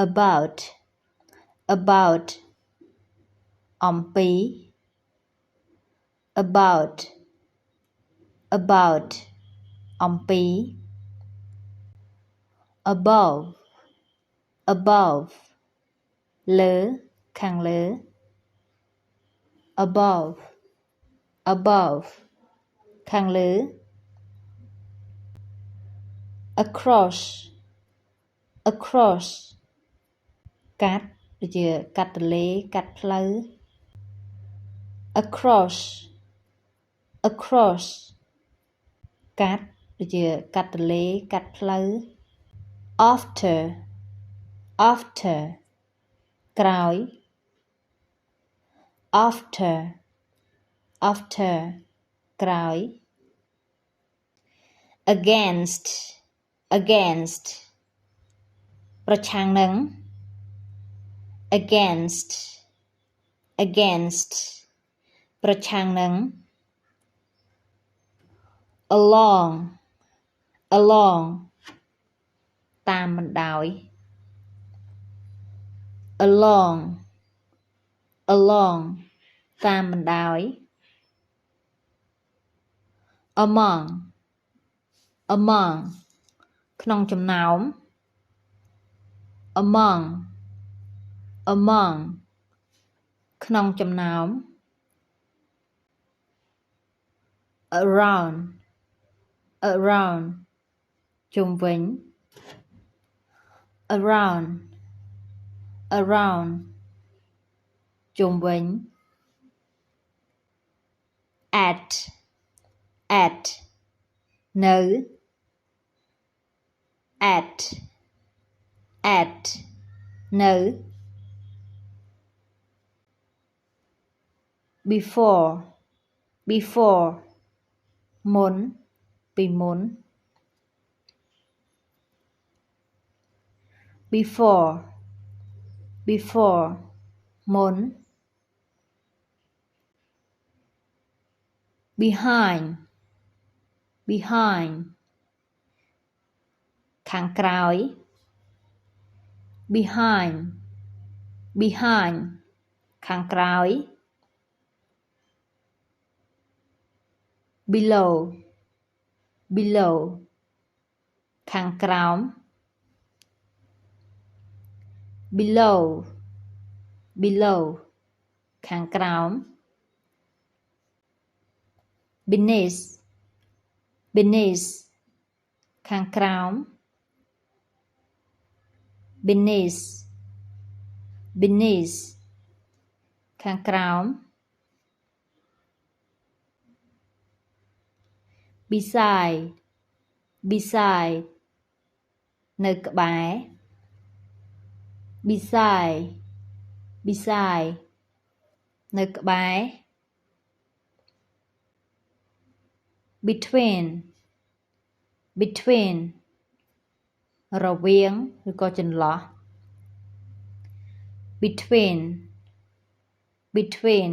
about about អំពី about about អំពី above above លើខាងលើ above above ខាងលើ across across កាត់ដូចជាកាត់ទន្លេកាត់ផ្លូវ across across កាត់ដូចជាកាត់ទន្លេកាត់ផ្លូវ after after ក្រោយ after after ក្រោយ against against ប្រឆាំងនឹង against against ប្រឆាំងនឹង along along តាមបណ្ដោយ along along តាមបណ្ដោយ among among ក្នុងចំណោម among among ក្នុងចំណោម around around ជុំវិញ around around ជុំវិញ at at នៅ at at នៅ before before មុនពីមុន before before មុន behind behind ខាងក្រោយ behind behind ខាងក្រោយ below below ខាងក្រោម below below ខាងក្រោម beneath beneath ខាងក្រោម beneath beneath ខាងក្រោម beside beside នៅក្បែរ beside beside នៅក្បែរ between between រវាងឬក៏ចន្លោះ between between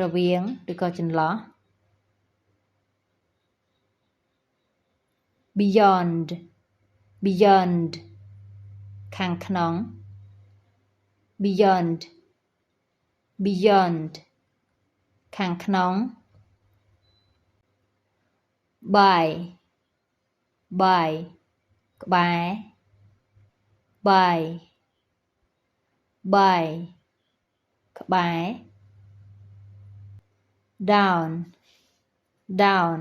រវាងឬក៏ចន្លោះ beyond beyond ខាងក្នុង beyond beyond ខាងក្នុង by by ក្បែរ by by ក្បែរ down down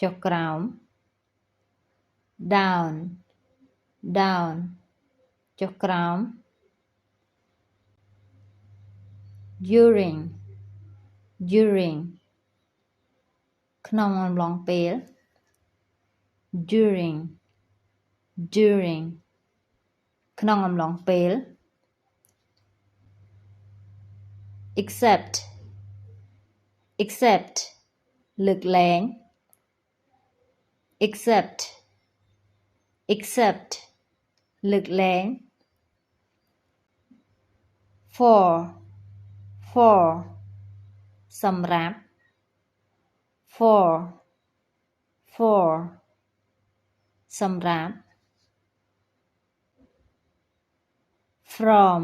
ចុះក្រោម down down ចុះក្រោម during during ក្នុងអំឡុងពេល during during ក្នុងអំឡុងពេល except except លើកលែង except except លើកលែង for for សម្រាប់ for for សម្រាប់ from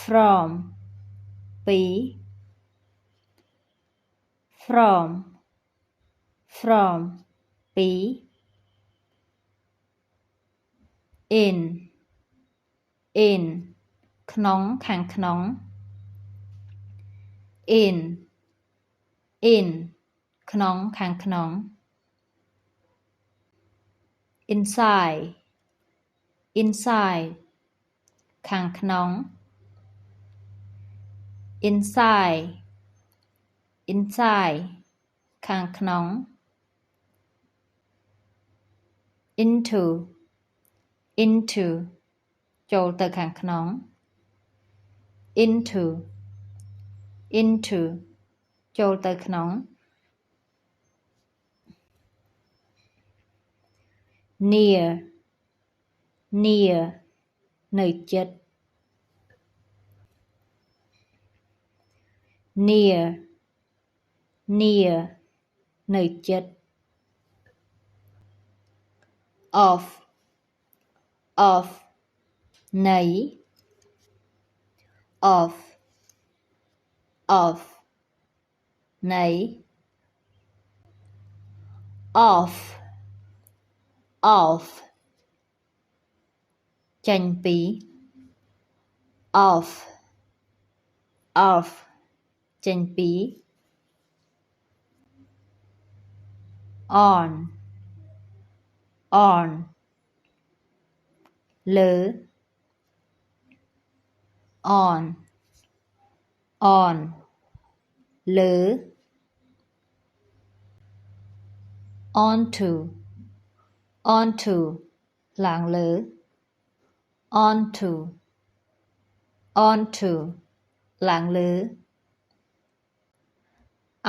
from ពី from from ពី in in ក្នុងខាងក្នុង in in ក្នុងខាងក្នុង inside inside ខាងក្នុង inside inside ខាងក្នុង into into ចូលទៅខាងក្នុង into into ចូលទៅក្នុង near near នៅជិត near near នៅជិត of of នៃ of of នៃ off off ចេញពី off off ចេញពី on on លើ on on លើ onto onto ឡើងលើ onto onto ឡើងលើ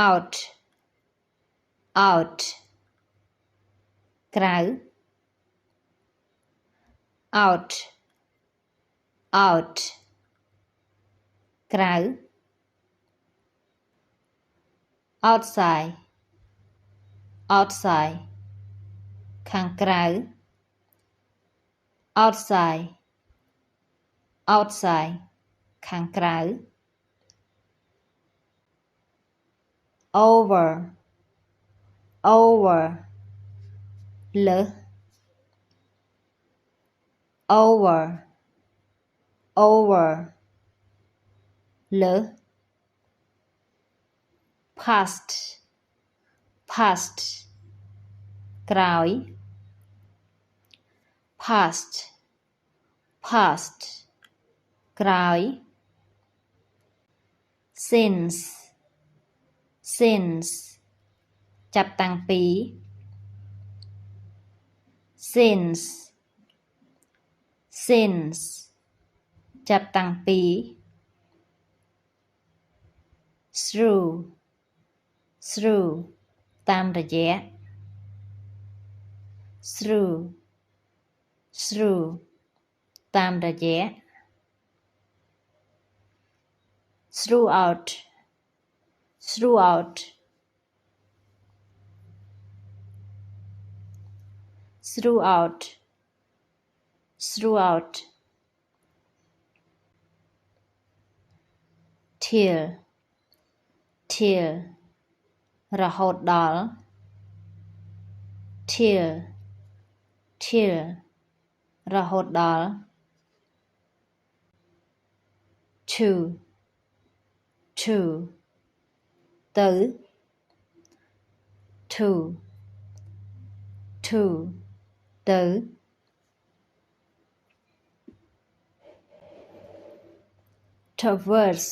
out out ក្រៅ out out ក្រៅ outside outside ខាងក្រៅ outside outside ខាងក្រៅ over over លើស over over លើស past past ក្រោយ past past ក្រោយ since since ចាប់តាំងពី since since ចាប់តាំងពី through through តាមរយៈ through through តាមរយៈ throughout throughout throughout throughout till till រហូតដល់ till till រហូតដល់ to to ទៅ to to ទៅ towards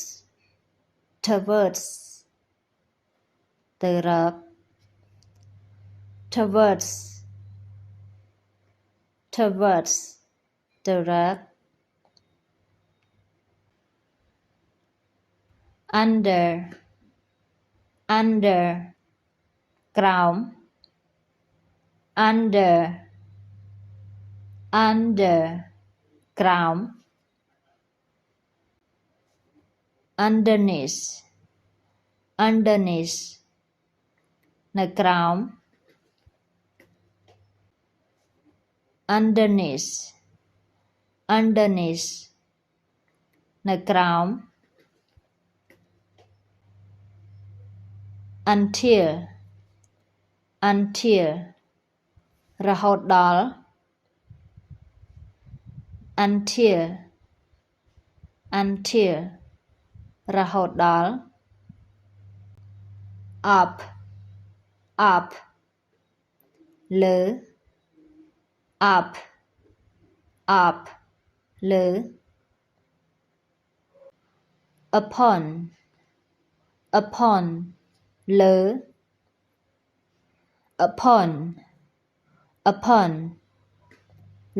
towards ទៅរក towards towards ទៅរក under under ក្រោម under under ក្រោម underneath underneath នៅក្រោម underneath underneath នៅក្រោម until រហូតដល់ until រហូតដល់ up លើ up លើ upon លើ upon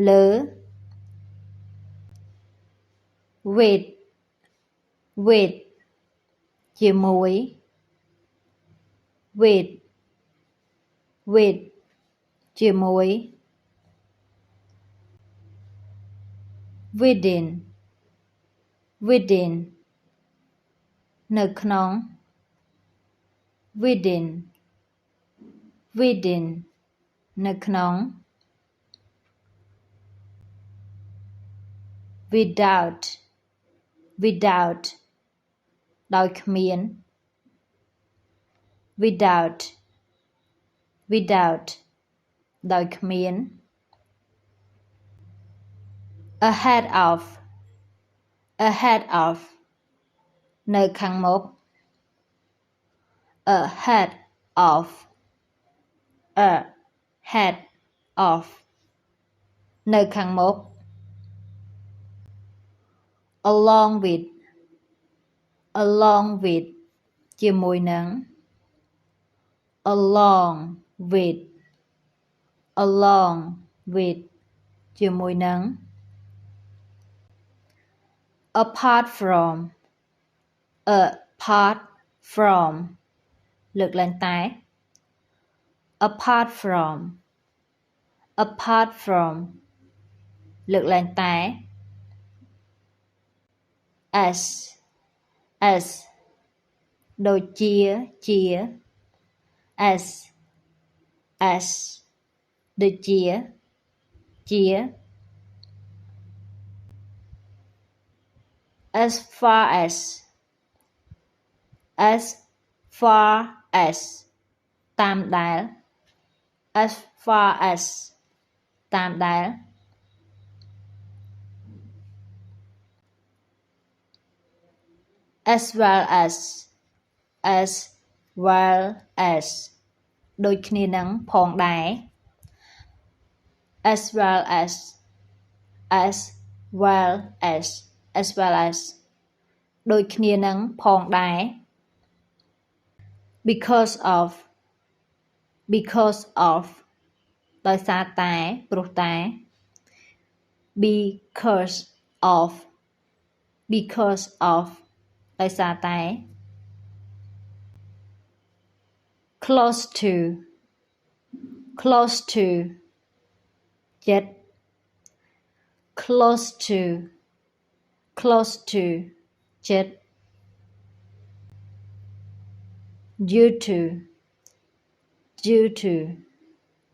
លើ with ជាមួយ with ជាមួយ within នៅក្នុង within នៅក្នុង without ដោយគ្មាន without ដោយគ្មាន ahead of នៅខាងមុខ ahead of នៅខាងមុខ along with ជាមួយនឹង along with ជាមួយនឹង apart from លើកឡើងតែ apart from លើកឡើងតែ as ដូចជា as ដូចជា as far as តាមដែល as far as តាមដែល as well as ដូចគ្នានឹងផងដែរ as well as ដូចគ្នានឹងផងដែរ because of ដោយសារតែព្រោះតែ because of ដោយសារតែ close to ចិត្ត close to ចិត្ត due to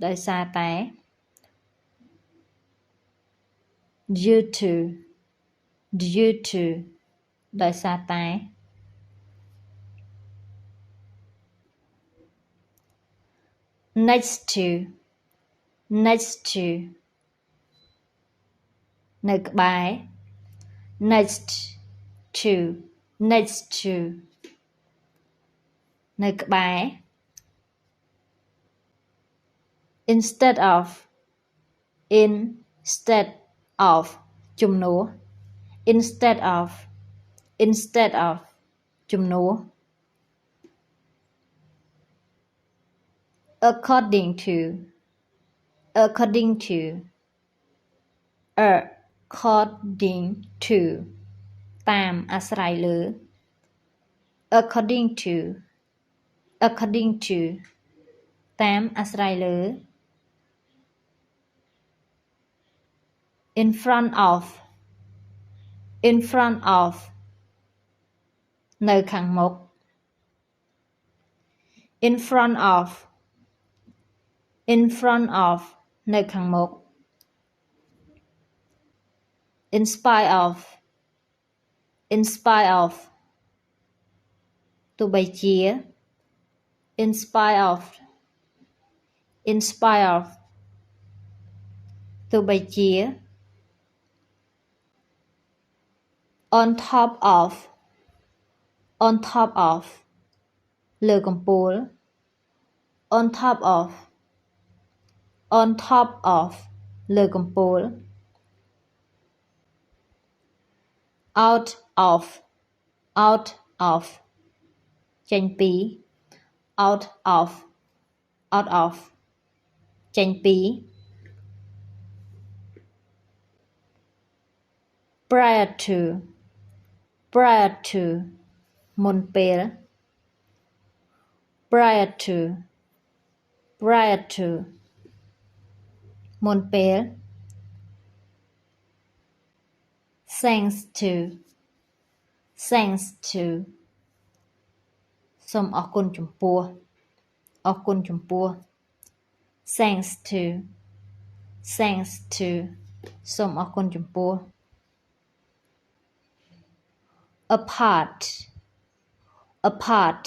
ដោយសារតែ due to ដោយសារតែ next to នៅក្បែរ next to នៅក្បែរ instead of ជំនួស instead of ជំនួស according to តាមអាស្រ័យលើ according to តាមអាស្រ័យលើ in front of នៅខាងមុខ in front of នៅខាងមុខ in spite of in spite of ទោះបីជា in spite of in spite of ទោះបីជា on top of on top of លើកំពូល on top of on top of លើកំពូល out of out of ចេញពី out of out of ចេញពី prior to prior to មុនពេល prior to prior to មុនពេល thanks to thanks to សូមអរគុណចំពោះអរគុណចំពោះ thanks to thanks to សូមអរគុណចំពោះ apart apart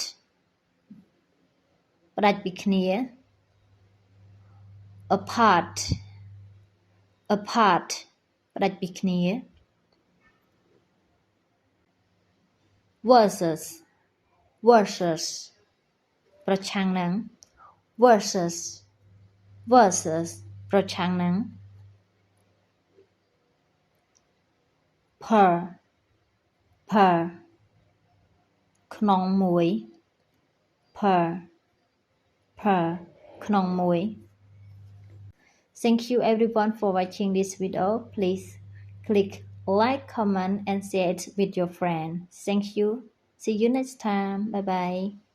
ផ្ដាច់ពីគ្នា apart apart ផ្ដាច់ពីគ្នា versus versus ប្រឆាំងនឹង versus versus ប្រឆាំងនឹង per per ក្នុងមួយ per per ក្នុងមួយ Thank you everyone for watching this video. Please click like, comment and share it with your friend. Thank you. See you next time. Bye bye.